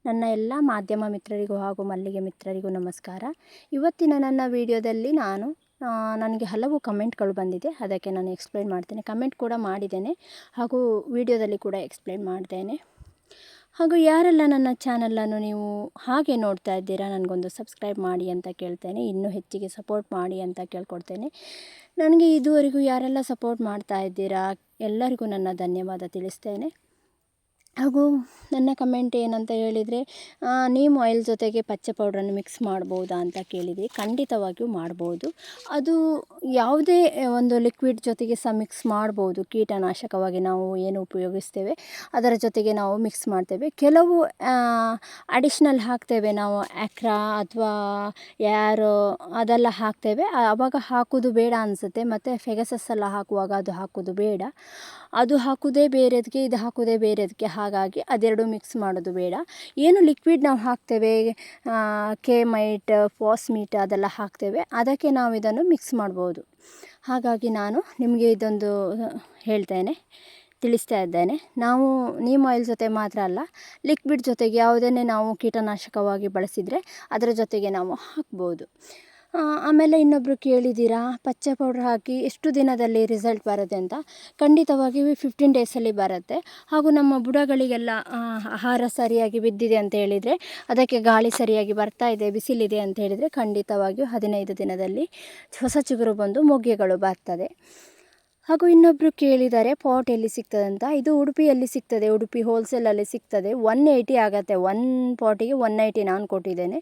ನನ್ನ ಎಲ್ಲ ಮಾಧ್ಯಮ ಮಿತ್ರರಿಗೂ ಹಾಗೂ ಮಲ್ಲಿಗೆ ಮಿತ್ರರಿಗೂ ನಮಸ್ಕಾರ. ಇವತ್ತಿನ ನನ್ನ ವಿಡಿಯೋದಲ್ಲಿ ನನಗೆ ಹಲವು ಕಮೆಂಟ್ಗಳು ಬಂದಿದೆ, ಅದಕ್ಕೆ ನಾನು ಎಕ್ಸ್ಪ್ಲೈನ್ ಮಾಡ್ತೇನೆ. ಕಮೆಂಟ್ ಕೂಡ ಮಾಡಿದ್ದೇನೆ ಹಾಗೂ ವಿಡಿಯೋದಲ್ಲಿ ಕೂಡ ಎಕ್ಸ್ಪ್ಲೈನ್ ಮಾಡ್ತೇನೆ. ಹಾಗೂ ಯಾರೆಲ್ಲ ನನ್ನ ಚಾನಲನ್ನು ನೀವು ಹಾಗೆ ನೋಡ್ತಾ ಇದ್ದೀರಾ, ನನಗೊಂದು ಸಬ್ಸ್ಕ್ರೈಬ್ ಮಾಡಿ ಅಂತ ಕೇಳ್ತೇನೆ. ಇನ್ನೂ ಹೆಚ್ಚಿಗೆ ಸಪೋರ್ಟ್ ಮಾಡಿ ಅಂತ ಕೇಳ್ಕೊಡ್ತೇನೆ. ನನಗೆ ಇದುವರೆಗೂ ಯಾರೆಲ್ಲ ಸಪೋರ್ಟ್ ಮಾಡ್ತಾ ಇದ್ದೀರಾ ಎಲ್ಲರಿಗೂ ನನ್ನ ಧನ್ಯವಾದ ತಿಳಿಸ್ತೇನೆ. ಹಾಗೂ ನನ್ನ ಕಮೆಂಟ್ ಏನಂತ ಹೇಳಿದರೆ, ನೀಮ್ ಆಯಿಲ್ ಜೊತೆಗೆ ಪಚ್ಚೆ ಪೌಡ್ರನ್ನು ಮಿಕ್ಸ್ ಮಾಡ್ಬೋದಾ ಅಂತ ಕೇಳಿದರೆ, ಖಂಡಿತವಾಗಿಯೂ ಮಾಡ್ಬೋದು. ಅದು ಯಾವುದೇ ಒಂದು ಲಿಕ್ವಿಡ್ ಜೊತೆಗೆ ಸಹ ಮಿಕ್ಸ್ ಮಾಡ್ಬೋದು. ಕೀಟನಾಶಕವಾಗಿ ನಾವು ಏನು ಉಪಯೋಗಿಸ್ತೇವೆ ಅದರ ಜೊತೆಗೆ ನಾವು ಮಿಕ್ಸ್ ಮಾಡ್ತೇವೆ. ಕೆಲವು ಅಡಿಷ್ನಲ್ ಹಾಕ್ತೇವೆ ನಾವು, ಆ್ಯಕ್ರಾ ಅಥವಾ ಯಾರೋ ಅದೆಲ್ಲ ಹಾಕ್ತೇವೆ. ಆವಾಗ ಹಾಕೋದು ಬೇಡ ಅನಿಸುತ್ತೆ. ಮತ್ತು ಫೆಗಸಸ್ ಎಲ್ಲ ಹಾಕುವಾಗ ಅದು ಹಾಕೋದು ಬೇಡ. ಅದು ಹಾಕೋದೇ ಬೇರೆದಕ್ಕೆ, ಇದು ಹಾಕೋದೇ ಬೇರೆದಕ್ಕೆ. ಹಾಗಾಗಿ ಅದೆರಡು ಮಿಕ್ಸ್ ಮಾಡೋದು ಬೇಡ. ಏನು ಲಿಕ್ವಿಡ್ ನಾವು ಹಾಕ್ತೇವೆ, ಕೆಮೈಟ್, ಫಾಸ್ಮೀಟ್ ಅದೆಲ್ಲ ಹಾಕ್ತೇವೆ, ಅದಕ್ಕೆ ನಾವು ಇದನ್ನು ಮಿಕ್ಸ್ ಮಾಡ್ಬೋದು. ಹಾಗಾಗಿ ನಾನು ನಿಮಗೆ ಇದೊಂದು ತಿಳಿಸ್ತಾ ಇದ್ದೇನೆ. ನಾವು ನೀಮ್ ಆಯಿಲ್ ಜೊತೆ ಮಾತ್ರ ಅಲ್ಲ, ಲಿಕ್ವಿಡ್ ಜೊತೆಗೆ ಯಾವುದನ್ನೇ ನಾವು ಕೀಟನಾಶಕವಾಗಿ ಬಳಸಿದರೆ ಅದರ ಜೊತೆಗೆ ನಾವು ಹಾಕ್ಬೋದು. ಆಮೇಲೆ ಇನ್ನೊಬ್ಬರು ಕೇಳಿದ್ದೀರಾ, ಪಚ್ಚೆ ಪೌಡ್ರ್ ಹಾಕಿ ಎಷ್ಟು ದಿನದಲ್ಲಿ ರಿಸಲ್ಟ್ ಬರುತ್ತೆ ಅಂತ. ಖಂಡಿತವಾಗಿಯೂ 15 ಡೇಸಲ್ಲಿ ಬರುತ್ತೆ. ಹಾಗೂ ನಮ್ಮ ಬುಡಗಳಿಗೆಲ್ಲ ಆಹಾರ ಸರಿಯಾಗಿ ಬಿದ್ದಿದೆ ಅಂತ ಹೇಳಿದರೆ, ಅದಕ್ಕೆ ಗಾಳಿ ಸರಿಯಾಗಿ ಬರ್ತಾ ಇದೆ, ಬಿಸಿಲಿದೆ ಅಂತ ಹೇಳಿದರೆ ಖಂಡಿತವಾಗಿಯೂ 15 ದಿನದಲ್ಲಿ ಹೊಸ ಚಿಗುರು ಬಂದು ಮೊಗ್ಗೆಗಳು ಬರ್ತದೆ. ಹಾಗೂ ಇನ್ನೊಬ್ಬರು ಕೇಳಿದ್ದಾರೆ ಪಾಟ್ ಎಲ್ಲಿ ಸಿಗ್ತದೆ ಅಂತ. ಇದು ಉಡುಪಿಯಲ್ಲಿ ಸಿಗ್ತದೆ, ಉಡುಪಿ ಹೋಲ್ಸೇಲಲ್ಲಿ ಸಿಗ್ತದೆ. 180 ಆಗುತ್ತೆ, 1 ಪಾಟಿಗೆ 190 ನಾನು ಕೊಟ್ಟಿದ್ದೇನೆ.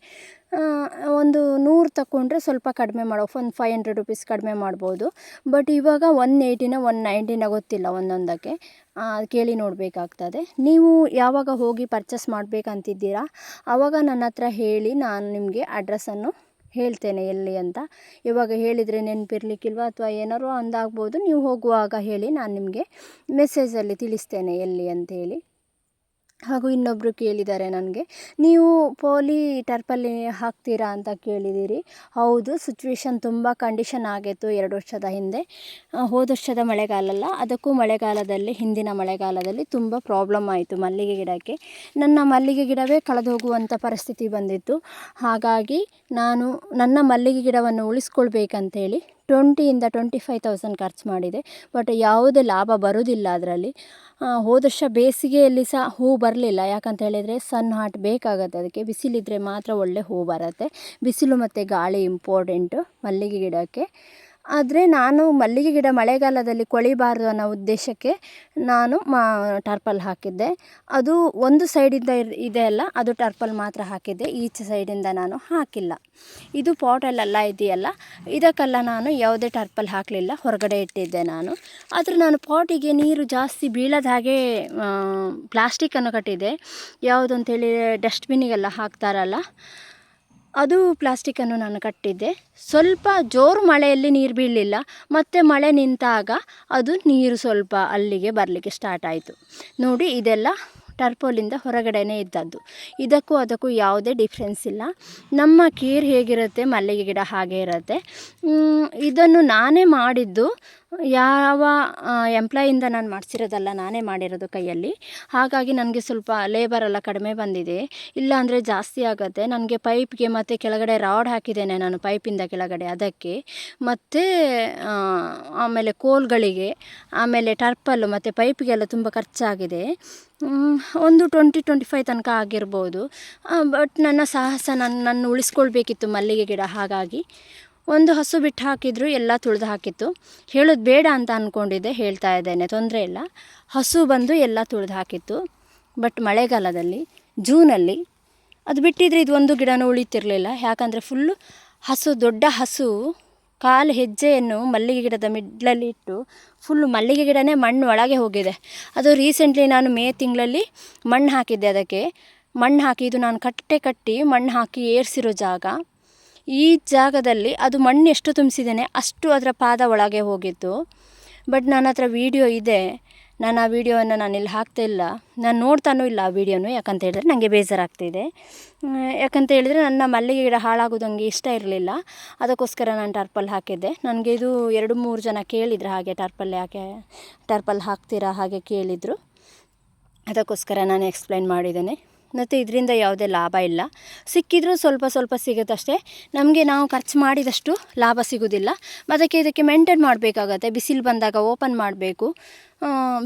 ಒಂದು 100 ತಗೊಂಡ್ರೆ ಸ್ವಲ್ಪ ಕಡಿಮೆ ಮಾಡೋ, ಒಂದು 500 ರುಪೀಸ್ ಕಡಿಮೆ ಮಾಡ್ಬೋದು. ಬಟ್ ಇವಾಗ 180ನ 190ನ ಗೊತ್ತಿಲ್ಲ ಒಂದೊಂದಕ್ಕೆ, ಕೇಳಿ ನೋಡಬೇಕಾಗ್ತದೆ. ನೀವು ಯಾವಾಗ ಹೋಗಿ ಪರ್ಚೇಸ್ ಮಾಡಬೇಕಂತಿದ್ದೀರಾ ಆವಾಗ ನನ್ನ ಹತ್ರ ಹೇಳಿ, ನಾನು ನಿಮಗೆ ಅಡ್ರೆಸ್ಸನ್ನು ಹೇಳ್ತೇನೆ ಎಲ್ಲಿ ಅಂತ. ಇವಾಗ ಹೇಳಿದರೆ ನೆನಪಿರ್ಲಿಕ್ಕಿಲ್ವ ಅಥವಾ ಏನಾರು ಅಂದಾಗ್ಬೋದು, ನೀವು ಹೋಗುವಾಗ ಹೇಳಿ, ನಾನು ನಿಮಗೆ ಮೆಸೇಜಲ್ಲಿ ತಿಳಿಸ್ತೇನೆ ಎಲ್ಲಿ ಅಂತೇಳಿ. ಹಾಗೂ ಇನ್ನೊಬ್ಬರು ಕೇಳಿದ್ದಾರೆ ನನಗೆ, ನೀವು ಪಾಲಿ ಟರ್ಪಲ್ಲಿ ಹಾಕ್ತೀರಾ ಅಂತ ಕೇಳಿದ್ದೀರಿ. ಹೌದು, ಸಿಚುವೇಶನ್ ತುಂಬ ಕಂಡೀಷನ್ ಆಗಿತ್ತು 2 ವರ್ಷದ ಹಿಂದೆ. ಹೋದ ವರ್ಷದ ಮಳೆಗಾಲ ಅಲ್ಲ, ಅದಕ್ಕೂ ಮಳೆಗಾಲದಲ್ಲಿ, ಹಿಂದಿನ ಮಳೆಗಾಲದಲ್ಲಿ ತುಂಬ ಪ್ರಾಬ್ಲಮ್ ಆಯಿತು ಮಲ್ಲಿಗೆ ಗಿಡಕ್ಕೆ. ನನ್ನ ಮಲ್ಲಿಗೆ ಗಿಡವೇ ಕಳೆದು ಹೋಗುವಂಥ ಪರಿಸ್ಥಿತಿ ಬಂದಿತ್ತು. ಹಾಗಾಗಿ ನಾನು ನನ್ನ ಮಲ್ಲಿಗೆ ಗಿಡವನ್ನು ಉಳಿಸ್ಕೊಳ್ಬೇಕಂತೇಳಿ 20,000 to 25,000 ಖರ್ಚು ಮಾಡಿದೆ. ಬಟ್ ಯಾವುದೇ ಲಾಭ ಬರೋದಿಲ್ಲ ಅದರಲ್ಲಿ. ಹೋದ ವರ್ಷ ಬೇಸಿಗೆಯಲ್ಲಿ ಸಹ ಹೂ ಬರಲಿಲ್ಲ. ಯಾಕಂತ ಹೇಳಿದರೆ ಸನ್ ಹಾಟ್ ಬೇಕಾಗುತ್ತೆ ಅದಕ್ಕೆ, ಬಿಸಿಲಿದ್ರೆ ಮಾತ್ರ ಒಳ್ಳೆ ಹೂ ಬರುತ್ತೆ. ಬಿಸಿಲು ಮತ್ತು ಗಾಳಿ ಇಂಪಾರ್ಟೆಂಟು ಮಲ್ಲಿಗೆ ಗಿಡಕ್ಕೆ. ಆದರೆ ನಾನು ಮಲ್ಲಿಗೆ ಗಿಡ ಮಳೆಗಾಲದಲ್ಲಿ ಕೊಳಿಬಾರದು ಅನ್ನೋ ಉದ್ದೇಶಕ್ಕೆ ನಾನು ಟರ್ಪಲ್ ಹಾಕಿದ್ದೆ. ಅದು ಒಂದು ಸೈಡಿಂದ ಇದೆ ಅಲ್ಲ, ಅದು ಟರ್ಪಲ್ ಮಾತ್ರ ಹಾಕಿದ್ದೆ, ಈಚೆ ಸೈಡಿಂದ ನಾನು ಹಾಕಿಲ್ಲ. ಇದು ಪಾಟಲ್ಲೆಲ್ಲ ಇದೆಯಲ್ಲ, ಇದಕ್ಕೆಲ್ಲ ನಾನು ಯಾವುದೇ ಟರ್ಪಲ್ ಹಾಕಲಿಲ್ಲ, ಹೊರಗಡೆ ಇಟ್ಟಿದ್ದೆ ನಾನು. ಆದರೆ ನಾನು ಪಾಟಿಗೆ ನೀರು ಜಾಸ್ತಿ ಬೀಳದ ಹಾಗೆ ಪ್ಲಾಸ್ಟಿಕ್ಕನ್ನು ಕಟ್ಟಿದ್ದೆ. ಯಾವುದು ಅಂತೇಳಿ ಡಸ್ಟ್ಬಿನ್ನಿಗೆಲ್ಲ ಹಾಕ್ತಾರಲ್ಲ, ಅದು ಪ್ಲಾಸ್ಟಿಕ್ಕನ್ನು ನಾನು ಕಟ್ಟಿದ್ದೆ. ಸ್ವಲ್ಪ ಜೋರು ಮಳೆಯಲ್ಲಿ ನೀರು ಬೀಳಲಿಲ್ಲ, ಮತ್ತು ಮಳೆ ನಿಂತಾಗ ಅದು ನೀರು ಸ್ವಲ್ಪ ಅಲ್ಲಿಗೆ ಬರಲಿಕ್ಕೆ ಸ್ಟಾರ್ಟ್ ಆಯಿತು. ನೋಡಿ, ಇದೆಲ್ಲ ಟರ್ಪೋಲಿಂದ ಹೊರಗಡೆನೇ ಇದ್ದದ್ದು. ಇದಕ್ಕೂ ಅದಕ್ಕೂ ಯಾವುದೇ ಡಿಫ್ರೆನ್ಸ್ ಇಲ್ಲ. ನಮ್ಮ ಕೇರ್ ಹೇಗಿರುತ್ತೆ ಮಲ್ಲಿಗೆ ಗಿಡ ಹಾಗೆ ಇರುತ್ತೆ. ಇದನ್ನು ನಾನೇ ಮಾಡಿದ್ದು, ಯಾವ ಎಂಪ್ಲಾಯಿಂದ ನಾನು ಮಾಡಿಸಿರೋದಲ್ಲ, ನಾನೇ ಮಾಡಿರೋದು ಕೈಯಲ್ಲಿ. ಹಾಗಾಗಿ ನನಗೆ ಸ್ವಲ್ಪ ಲೇಬರೆಲ್ಲ ಕಡಿಮೆ ಬಂದಿದೆ, ಇಲ್ಲಾಂದರೆ ಜಾಸ್ತಿ ಆಗುತ್ತೆ. ನನಗೆ ಪೈಪ್ಗೆ ಮತ್ತು ಕೆಳಗಡೆ ರಾಡ್ ಹಾಕಿದ್ದೇನೆ ನಾನು, ಪೈಪಿಂದ ಕೆಳಗಡೆ ಅದಕ್ಕೆ, ಮತ್ತು ಆಮೇಲೆ ಕೋಲ್ಗಳಿಗೆ, ಆಮೇಲೆ ಟರ್ಪಲ್ಲು ಮತ್ತು ಪೈಪಿಗೆಲ್ಲ ತುಂಬ ಖರ್ಚಾಗಿದೆ. ಒಂದು 20-25 ತನಕ ಆಗಿರ್ಬೋದು. ಬಟ್ ನನ್ನ ಸಾಹಸ, ನನ್ನ ಉಳಿಸ್ಕೊಳ್ಬೇಕಿತ್ತು ಮಲ್ಲಿಗೆ ಗಿಡ. ಹಾಗಾಗಿ ಒಂದು ಹಸು ಬಿಟ್ಟು ಹಾಕಿದ್ರು ಎಲ್ಲ ತುಳಿದು ಹಾಕಿತ್ತು. ಹೇಳೋದು ಬೇಡ ಅಂತ ಅಂದ್ಕೊಂಡಿದ್ದೆ, ಹೇಳ್ತಾ ಇದ್ದೇನೆ, ತೊಂದರೆ ಇಲ್ಲ. ಹಸು ಬಂದು ಎಲ್ಲ ತುಳಿದು ಹಾಕಿತ್ತು. ಬಟ್ ಮಳೆಗಾಲದಲ್ಲಿ ಜೂನಲ್ಲಿ ಅದು ಬಿಟ್ಟಿದ್ರೆ ಇದು ಒಂದು ಗಿಡನೂ ಉಳಿತಿರಲಿಲ್ಲ. ಯಾಕಂದರೆ ಫುಲ್ಲು ಹಸು, ದೊಡ್ಡ ಹಸು ಕಾಲು ಹೆಜ್ಜೆಯನ್ನು ಮಲ್ಲಿಗೆ ಗಿಡದ ಮಿಡ್ಲಲ್ಲಿ ಇಟ್ಟು ಫುಲ್ಲು ಮಲ್ಲಿಗೆ ಗಿಡನೇ ಮಣ್ಣು ಒಳಗೆ ಹೋಗಿದೆ. ಅದು ರೀಸೆಂಟ್ಲಿ ನಾನು ಮೇ ತಿಂಗಳಲ್ಲಿ ಮಣ್ಣು ಹಾಕಿದ್ದೆ. ಅದಕ್ಕೆ ಮಣ್ಣು ಹಾಕಿ, ಇದು ನಾನು ಕಟ್ಟಿ ಮಣ್ಣು ಹಾಕಿ ಏರಿಸಿರೋ ಜಾಗ. ಈ ಜಾಗದಲ್ಲಿ ಅದು ಮಣ್ಣು ಎಷ್ಟು ತುಂಬಿಸಿದ್ದೇನೆ ಅಷ್ಟು ಅದರ ಪಾದ ಒಳಗೆ ಹೋಗಿತ್ತು. ಬಟ್ ನನ್ನ ಹತ್ರ ವೀಡಿಯೋ ಇದೆ, ನಾನು ಆ ವೀಡಿಯೋವನ್ನು ನಾನಿಲ್ಲಿ ಹಾಕ್ತಾಯಿಲ್ಲ, ನಾನು ನೋಡ್ತಾನೂ ಇಲ್ಲ ಆ ವೀಡಿಯೋನು. ಯಾಕಂತ ಹೇಳಿದ್ರೆ ನನಗೆ ಬೇಜಾರಾಗ್ತಿದೆ. ಯಾಕಂತ ಹೇಳಿದರೆ ನನ್ನ ಮಲ್ಲಿಗೆ ಗಿಡ ಹಾಳಾಗೋದು ನನಗೆ ಇಷ್ಟ ಇರಲಿಲ್ಲ. ಅದಕ್ಕೋಸ್ಕರ ನಾನು ಟರ್ಪಲ್ ಹಾಕಿದ್ದೆ. ನನಗೆ ಇದು 2-3 ಜನ ಕೇಳಿದ್ರು ಹಾಗೆ, ಟರ್ಪಲ್ ಹಾಕ್ತೀರಾ ಹಾಗೆ ಕೇಳಿದರು. ಅದಕ್ಕೋಸ್ಕರ ನಾನು ಎಕ್ಸ್ಪ್ಲೈನ್ ಮಾಡಿದ್ದೇನೆ. ಮತ್ತು ಇದರಿಂದ ಯಾವುದೇ ಲಾಭ ಇಲ್ಲ. ಸಿಕ್ಕಿದರೂ ಸ್ವಲ್ಪ ಸ್ವಲ್ಪ ಸಿಗುತ್ತಷ್ಟೇ. ನಮಗೆ ನಾವು ಖರ್ಚು ಮಾಡಿದಷ್ಟು ಲಾಭ ಸಿಗೋದಿಲ್ಲ. ಅದಕ್ಕೆ ಇದಕ್ಕೆ ಮೇಂಟೈನ್ ಮಾಡಬೇಕಾಗತ್ತೆ. ಬಿಸಿಲು ಬಂದಾಗ ಓಪನ್ ಮಾಡಬೇಕು,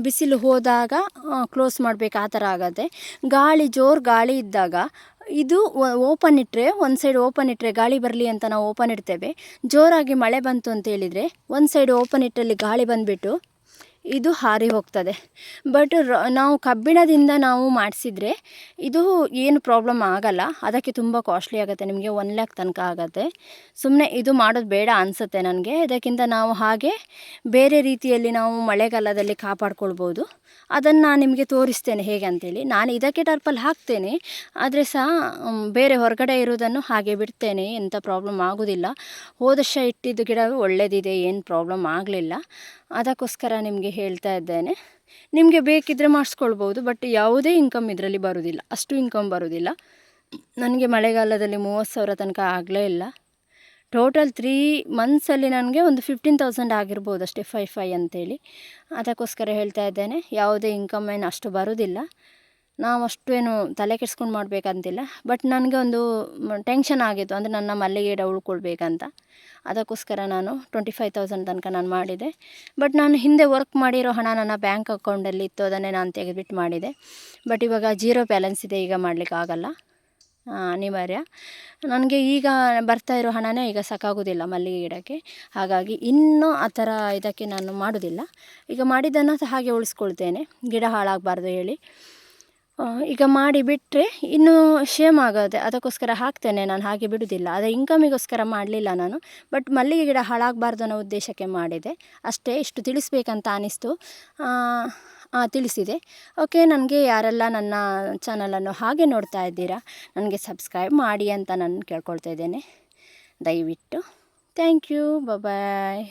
ಬಿಸಿಲು ಹೋದಾಗ ಕ್ಲೋಸ್ ಮಾಡಬೇಕು, ಆ ಥರ ಆಗುತ್ತೆ. ಜೋರು ಗಾಳಿ ಇದ್ದಾಗ ಇದು ಓಪನ್ ಇಟ್ಟರೆ, ಒಂದು ಸೈಡ್ ಓಪನ್ ಇಟ್ಟರೆ ಗಾಳಿ ಬರಲಿ ಅಂತ ನಾವು ಓಪನ್ ಇಡ್ತೇವೆ. ಜೋರಾಗಿ ಮಳೆ ಬಂತು ಅಂತ ಹೇಳಿದರೆ ಒಂದು ಸೈಡ್ ಓಪನ್ ಇಟ್ಟಲ್ಲಿ ಗಾಳಿ ಬಂದುಬಿಟ್ಟು ಇದು ಹಾರಿ ಹೋಗ್ತದೆ. ಬಟ್ ನಾವು ಕಬ್ಬಿಣದಿಂದ ನಾವು ಮಾಡಿಸಿದರೆ ಇದು ಏನು ಪ್ರಾಬ್ಲಮ್ ಆಗಲ್ಲ. ಅದಕ್ಕೆ ತುಂಬ ಕಾಸ್ಟ್ಲಿ ಆಗುತ್ತೆ, ನಿಮಗೆ 1 ಲ್ಯಾಕ್ ತನಕ ಆಗುತ್ತೆ. ಸುಮ್ಮನೆ ಇದು ಮಾಡೋದು ಬೇಡ ಅನಿಸುತ್ತೆ ನನಗೆ. ಇದಕ್ಕಿಂತ ನಾವು ಹಾಗೆ ಬೇರೆ ರೀತಿಯಲ್ಲಿ ನಾವು ಮಳೆಗಾಲದಲ್ಲಿ ಕಾಪಾಡ್ಕೊಳ್ಬೋದು. ಅದನ್ನು ನಾನು ನಿಮಗೆ ತೋರಿಸ್ತೇನೆ ಹೇಗೆ ಅಂತೇಳಿ. ನಾನು ಇದಕ್ಕೆ ಟರ್ಪಲ್ ಹಾಕ್ತೇನೆ, ಆದರೆ ಸಹ ಬೇರೆ ಹೊರಗಡೆ ಇರೋದನ್ನು ಹಾಗೆ ಬಿಡ್ತೇನೆ, ಎಂಥ ಪ್ರಾಬ್ಲಮ್ ಆಗೋದಿಲ್ಲ. ಹೋದ ವರ್ಷ ಇಟ್ಟಿದ್ದು ಗಿಡ ಒಳ್ಳೆಯದಿದೆ, ಏನು ಪ್ರಾಬ್ಲಮ್ ಆಗಲಿಲ್ಲ. ಅದಕ್ಕೋಸ್ಕರ ನಿಮಗೆ ಹೇಳ್ತಾ ಇದ್ದೇನೆ. ನಿಮಗೆ ಬೇಕಿದ್ದರೆ ಮಾಡಿಸ್ಕೊಳ್ಬೋದು, ಬಟ್ ಯಾವುದೇ ಇನ್ಕಮ್ ಇದರಲ್ಲಿ ಬರೋದಿಲ್ಲ, ಅಷ್ಟು ಇನ್ಕಮ್ ಬರೋದಿಲ್ಲ. ನನಗೆ ಮಳೆಗಾಲದಲ್ಲಿ 30,000 ತನಕ ಆಗಲೇ ಇಲ್ಲ. ಟೋಟಲ್ 3 ಮಂತ್ಸಲ್ಲಿ ನನಗೆ ಒಂದು 15,000 ಆಗಿರ್ಬೋದು ಅಷ್ಟೇ, 5 ಅಂತೇಳಿ. ಅದಕ್ಕೋಸ್ಕರ ಹೇಳ್ತಾ ಇದ್ದೇನೆ, ಯಾವುದೇ ಇನ್ಕಮ್ ಏನು ಅಷ್ಟು ಬರೋದಿಲ್ಲ. ನಾವು ಅಷ್ಟು ಏನು ತಲೆ ಕೆಡಿಸ್ಕೊಂಡು ಮಾಡಬೇಕಂತಿಲ್ಲ. ಬಟ್ ನನಗೆ ಒಂದು ಟೆನ್ಷನ್ ಆಗಿತ್ತು, ಅಂದರೆ ನನ್ನ ಮಲ್ಲಿಗೆ ಗಿಡ ಉಳ್ಕೊಳ್ಬೇಕಂತ. ಅದಕ್ಕೋಸ್ಕರ ನಾನು 25,000 ತನಕ ನಾನು ಮಾಡಿದೆ. ಬಟ್ ನಾನು ಹಿಂದೆ ವರ್ಕ್ ಮಾಡಿರೋ ಹಣ ನನ್ನ ಬ್ಯಾಂಕ್ ಅಕೌಂಟಲ್ಲಿ ಇತ್ತು, ಅದನ್ನೇ ನಾನು ತೆಗೆದುಬಿಟ್ಟು ಮಾಡಿದೆ. ಬಟ್ ಇವಾಗ 0 ಬ್ಯಾಲೆನ್ಸ್ ಇದೆ, ಈಗ ಮಾಡಲಿಕ್ಕಾಗಲ್ಲ, ಅನಿವಾರ್ಯ. ನನಗೆ ಈಗ ಬರ್ತಾ ಇರೋ ಹಣನೇ ಈಗ ಸಾಕಾಗೋದಿಲ್ಲ ಮಲ್ಲಿಗೆ ಗಿಡಕ್ಕೆ. ಹಾಗಾಗಿ ಇನ್ನೂ ಆ ಥರ ಇದಕ್ಕೆ ನಾನು ಮಾಡೋದಿಲ್ಲ. ಈಗ ಮಾಡಿದ್ದನ್ನು ಸಹ ಹಾಗೆ ಉಳಿಸ್ಕೊಳ್ತೇನೆ, ಗಿಡ ಹಾಳಾಗಬಾರ್ದು ಹೇಳಿ. ಈಗ ಮಾಡಿ ಬಿಟ್ಟರೆ ಇನ್ನೂ ಶೇಮ್ ಆಗುತ್ತೆ, ಅದಕ್ಕೋಸ್ಕರ ಹಾಕ್ತೇನೆ ನಾನು, ಹಾಗೆ ಬಿಡೋದಿಲ್ಲ. ಅದೇ ಇನ್ಕಮಿಗೋಸ್ಕರ ಮಾಡಲಿಲ್ಲ ನಾನು, ಬಟ್ ಮಲ್ಲಿಗೆ ಗಿಡ ಹಾಳಾಗಬಾರ್ದು ಅನ್ನೋ ಉದ್ದೇಶಕ್ಕೆ ಮಾಡಿದೆ ಅಷ್ಟೇ. ಇಷ್ಟು ತಿಳಿಸ್ಬೇಕಂತ ಅನ್ನಿಸ್ತು, ತಿಳಿಸಿದೆ. ಓಕೆ, ನನಗೆ ಯಾರೆಲ್ಲ ನನ್ನ ಚಾನಲನ್ನು ಹಾಗೆ ನೋಡ್ತಾ ಇದ್ದೀರಾ, ನನಗೆ ಸಬ್ಸ್ಕ್ರೈಬ್ ಮಾಡಿ ಅಂತ ನಾನು ಕೇಳ್ಕೊಳ್ತಾ ಇದ್ದೇನೆ ದಯವಿಟ್ಟು. Thank you, bye.